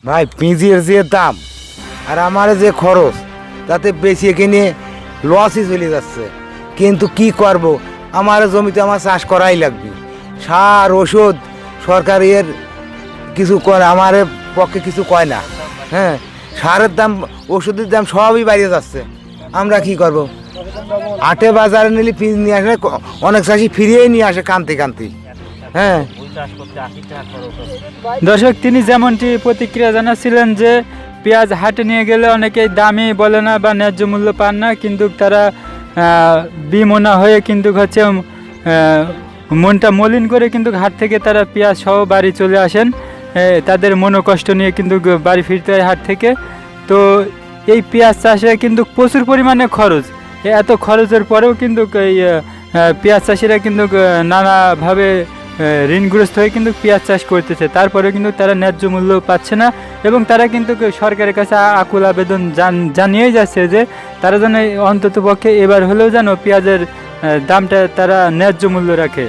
ভাই পেঁয়াজের যে দাম আর আমার যে খরচ তাতে বেশি কিনে লসই চলে যাচ্ছে। কিন্তু কি করব, আমার জমিতে আমার চাষ করাই লাগবে। সার ওষুধ সরকার এর কিছু করে আমার পক্ষে কিছু কয় না। হ্যাঁ, সারের দাম ওষুধের দাম সবই বাইরে যাচ্ছে। আমরা কি করব? হাটে বাজারে নিলে পিস নিয়ে আসলে অনেক চাষি ফিরিয়েই নিয়ে আসে কান্তি কান্তি। হ্যাঁ, দর্শক, তিনি যেমনটি প্রতিক্রিয়া জানাচ্ছিলেন যে পেঁয়াজ হাটে নিয়ে গেলে অনেকেই দামই বলে না বা ন্যায্য মূল্য পান না, কিন্তু তারা বিমনা হয়ে কিন্তু হচ্ছে মনটা মলিন করে কিন্তু হাট থেকে তারা পেঁয়াজ সহ বাড়ি চলে আসেন। তাদের মনোকষ্ট নিয়ে কিন্তু বাড়ি ফিরতে হয় হাট থেকে। তো এই পেঁয়াজ চাষে কিন্তু প্রচুর পরিমাণে খরচ। এত খরচের পরেও কিন্তু এই পেঁয়াজ চাষিরা কিন্তু নানাভাবে ঋণগ্রস্ত হয়ে কিন্তু পেঁয়াজ চাষ করতেছে, তারপরেও কিন্তু তারা ন্যায্য মূল্য পাচ্ছে না এবং তারা কিন্তু সরকারের কাছে আকুল আবেদন জানিয়েই যাচ্ছে যে তারা যেন অন্তত পক্ষে এবার হলেও যেন পেঁয়াজের দামটা তারা ন্যায্য মূল্য রাখে।